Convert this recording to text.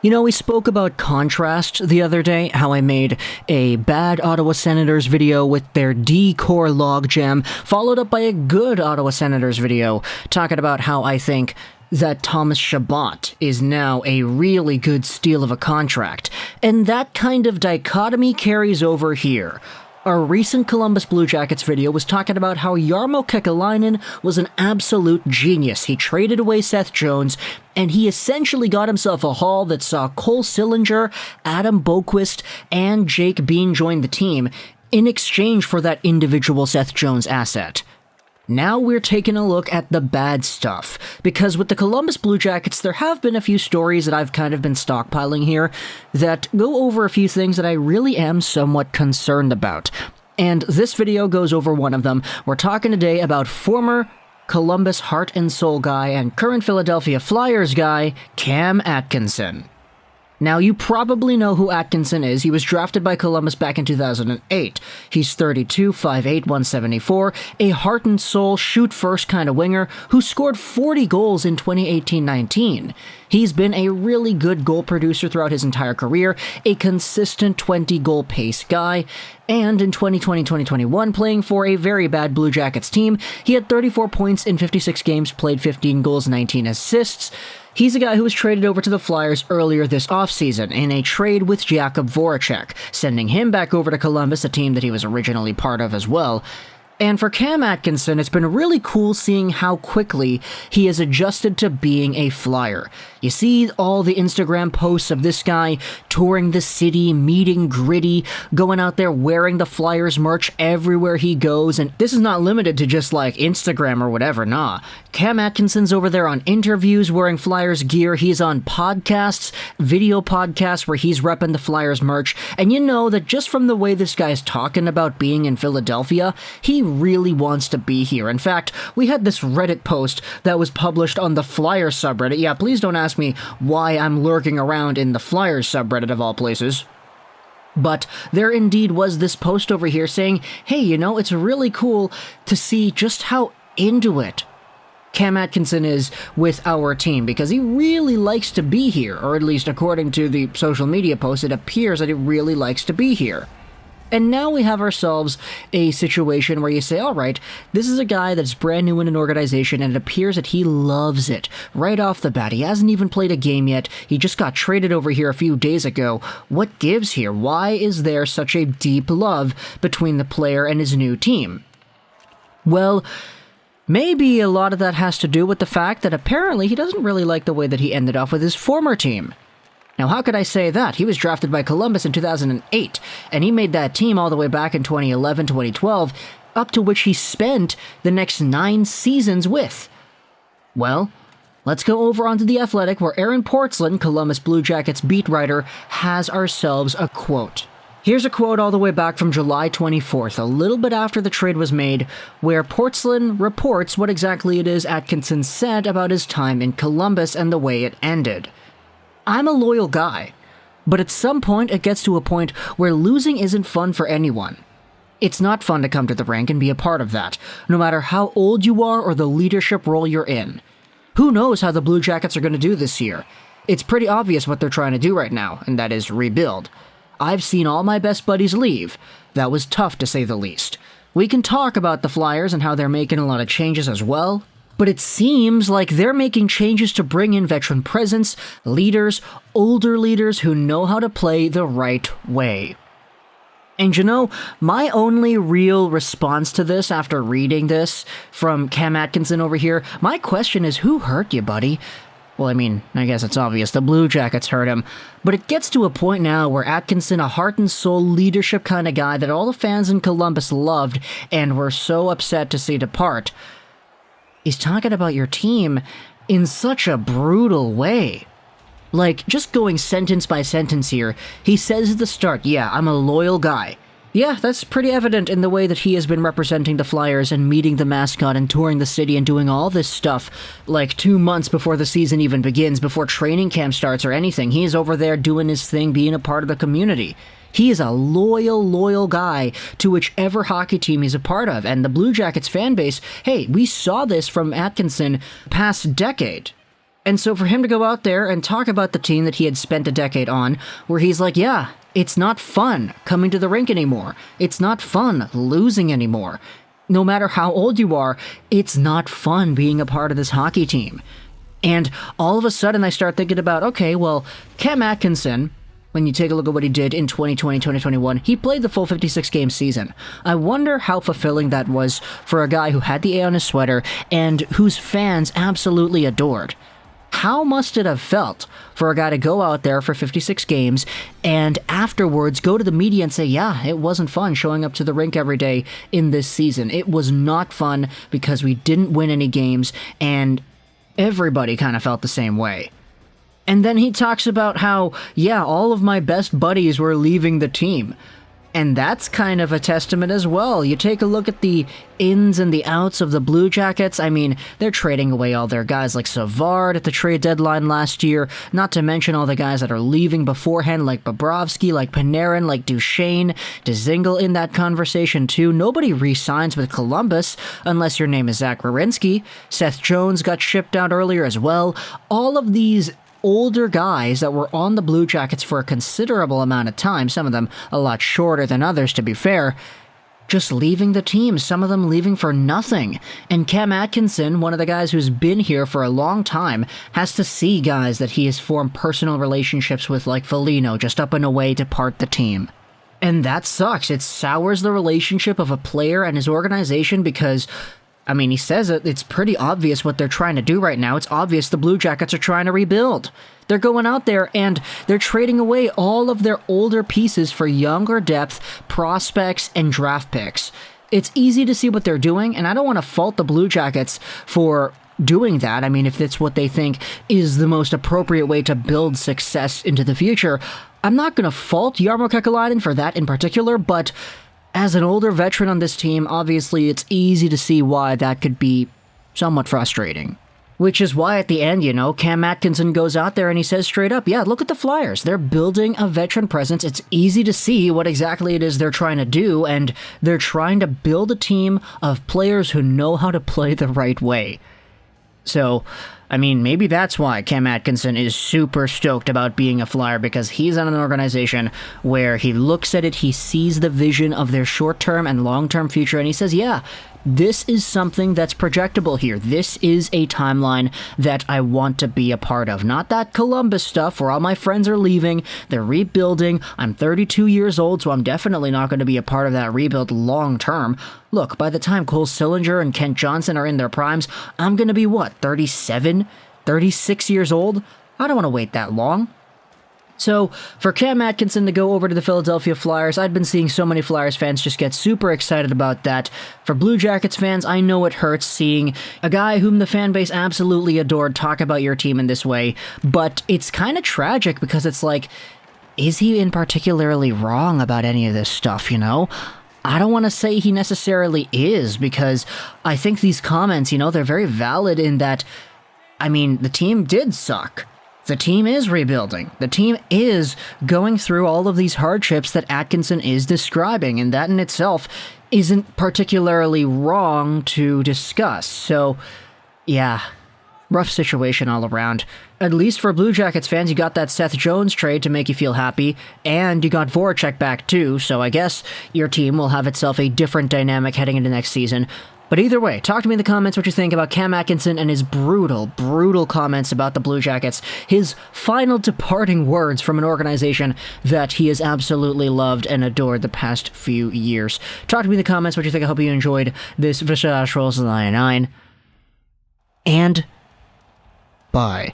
You know, we spoke about contrast the other day, how I made a bad Ottawa Senators video with their D-core logjam, followed up by a good Ottawa Senators video, talking about how I think that Thomas Chabot is now a really good steal of a contract. And that kind of dichotomy carries over here. Our recent Columbus Blue Jackets video was talking about how Jarmo Kekalainen was an absolute genius. He traded away Seth Jones, and he essentially got himself a haul that saw Cole Sillinger, Adam Boqvist, and Jake Bean join the team in exchange for that individual Seth Jones asset. Now we're taking a look at the bad stuff, because with the Columbus Blue Jackets, there have been a few stories that I've kind of been stockpiling here that go over a few things that I really am somewhat concerned about. And this video goes over one of them. We're talking today about former Columbus heart and soul guy and current Philadelphia Flyers guy, Cam Atkinson. Now, you probably know who Atkinson is. He was drafted by Columbus back in 2008. He's 32, 5'8", 174, a heart and soul, shoot-first kind of winger who scored 40 goals in 2018-19. He's been a really good goal producer throughout his entire career, a consistent 20-goal pace guy, and in 2020-2021, playing for a very bad Blue Jackets team, he had 34 points in 56 games, played 15 goals, 19 assists. He's a guy who was traded over to the Flyers earlier this offseason in a trade with Jakub Voracek, sending him back over to Columbus, a team that he was originally part of as well. And for Cam Atkinson, it's been really cool seeing how quickly he has adjusted to being a Flyer. You see all the Instagram posts of this guy touring the city, meeting Gritty, going out there wearing the Flyers merch everywhere he goes, and this is not limited to just like Instagram or whatever, nah. Cam Atkinson's over there on interviews wearing Flyers gear, he's on podcasts, video podcasts where he's repping the Flyers merch, and you know that just from the way this guy's talking about being in Philadelphia, he really wants to be here. In fact, we had this Reddit post that was published on the Flyers subreddit. Yeah, please don't ask me why I'm lurking around in the Flyers subreddit of all places. But there indeed was this post over here saying, hey, you know, it's really cool to see just how into it Cam Atkinson is with our team, because he really likes to be here, or at least according to the social media post, it appears that he really likes to be here. And now we have ourselves a situation where you say, all right, this is a guy that's brand new in an organization, and it appears that he loves it right off the bat. He hasn't even played a game yet. He just got traded over here a few days ago. What gives here? Why is there such a deep love between the player and his new team? Well, maybe a lot of that has to do with the fact that apparently he doesn't really like the way that he ended off with his former team. Now, how could I say that? He was drafted by Columbus in 2008, and he made that team all the way back in 2011, 2012, up to which he spent the next 9 seasons with. Well, let's go over onto The Athletic, where Aaron Portzline, Columbus Blue Jackets beat writer, has ourselves a quote. Here's a quote all the way back from July 24th, a little bit after the trade was made, where Portzline reports what exactly it is Atkinson said about his time in Columbus and the way it ended. I'm a loyal guy, but at some point it gets to a point where losing isn't fun for anyone. It's not fun to come to the rink and be a part of that, no matter how old you are or the leadership role you're in. Who knows how the Blue Jackets are going to do this year? It's pretty obvious what they're trying to do right now, and that is rebuild. I've seen all my best buddies leave. That was tough, to say the least. We can talk about the Flyers and how they're making a lot of changes as well, but it seems like they're making changes to bring in veteran presence, leaders, older leaders who know how to play the right way. And you know, my only real response to this after reading this from Cam Atkinson over here, my question is, who hurt you, buddy? Well, I mean, I guess it's obvious, the Blue Jackets hurt him, but it gets to a point now where Atkinson, a heart and soul leadership kind of guy that all the fans in Columbus loved and were so upset to see depart, he's talking about your team in such a brutal way. Like, just going sentence by sentence here, he says at the start, yeah, I'm a loyal guy. Yeah, that's pretty evident in the way that he has been representing the Flyers and meeting the mascot and touring the city and doing all this stuff like 2 months before the season even begins, before training camp starts or anything. He is over there doing his thing, being a part of the community. He is a loyal guy to whichever hockey team he's a part of. And the Blue Jackets fan base, hey, we saw this from Atkinson past decade. And so for him to go out there and talk about the team that he had spent a decade on, where he's like, yeah, it's not fun coming to the rink anymore. It's not fun losing anymore. No matter how old you are, it's not fun being a part of this hockey team. And all of a sudden I start thinking about, okay, well, Cam Atkinson, when you take a look at what he did in 2020, 2021, he played the full 56-game season. I wonder how fulfilling that was for a guy who had the A on his sweater and whose fans absolutely adored. How must it have felt for a guy to go out there for 56 games and afterwards go to the media and say, yeah, it wasn't fun showing up to the rink every day in this season. It was not fun because we didn't win any games, and everybody kind of felt the same way. And then he talks about how, yeah, all of my best buddies were leaving the team. And that's kind of a testament as well. You take a look at the ins and the outs of the Blue Jackets. I mean, they're trading away all their guys like Savard at the trade deadline last year, not to mention all the guys that are leaving beforehand, like Bobrovsky, like Panarin, like Duchesne, Dzingel in that conversation too. Nobody re-signs with Columbus unless your name is Zach Werenski. Seth Jones got shipped out earlier as well. All of these older guys that were on the Blue Jackets for a considerable amount of time, some of them a lot shorter than others to be fair, just leaving the team, some of them leaving for nothing. And Cam Atkinson, one of the guys who's been here for a long time, has to see guys that he has formed personal relationships with like Foligno just up and away to part the team. And that sucks. It sours the relationship of a player and his organization because, I mean, he says it's pretty obvious what they're trying to do right now. It's obvious the Blue Jackets are trying to rebuild. They're going out there and they're trading away all of their older pieces for younger depth, prospects, and draft picks. It's easy to see what they're doing, and I don't want to fault the Blue Jackets for doing that. I mean, if it's what they think is the most appropriate way to build success into the future, I'm not going to fault Jarmo Kekalainen for that in particular, but as an older veteran on this team, obviously it's easy to see why that could be somewhat frustrating. Which is why at the end, you know, Cam Atkinson goes out there and he says straight up, yeah, look at the Flyers. They're building a veteran presence. It's easy to see what exactly it is they're trying to do, and they're trying to build a team of players who know how to play the right way. So, I mean, maybe that's why Cam Atkinson is super stoked about being a Flyer, because he's on an organization where he looks at it, he sees the vision of their short-term and long-term future, and he says, yeah, this is something that's projectable here. This is a timeline that I want to be a part of. Not that Columbus stuff where all my friends are leaving, they're rebuilding, I'm 32 years old, so I'm definitely not going to be a part of that rebuild long-term. Look, by the time Cole Sillinger and Kent Johnson are in their primes, I'm going to be, what, 37, 36 years old? I don't want to wait that long. So, for Cam Atkinson to go over to the Philadelphia Flyers, I'd been seeing so many Flyers fans just get super excited about that. For Blue Jackets fans, I know it hurts seeing a guy whom the fan base absolutely adored talk about your team in this way, but it's kind of tragic because it's like, is he in particularly wrong about any of this stuff, you know? I don't want to say he necessarily is, because I think these comments, you know, they're very valid in that, I mean, the team did suck. The team is rebuilding. The team is going through all of these hardships that Atkinson is describing, and that in itself isn't particularly wrong to discuss. So, yeah, rough situation all around. At least for Blue Jackets fans, you got that Seth Jones trade to make you feel happy, and you got Voracek back too, so I guess your team will have itself a different dynamic heading into next season. But either way, talk to me in the comments what you think about Cam Atkinson and his brutal, brutal comments about the Blue Jackets, his final departing words from an organization that he has absolutely loved and adored the past few years. Talk to me in the comments what you think. I hope you enjoyed this Visage Rolls 99. And bye.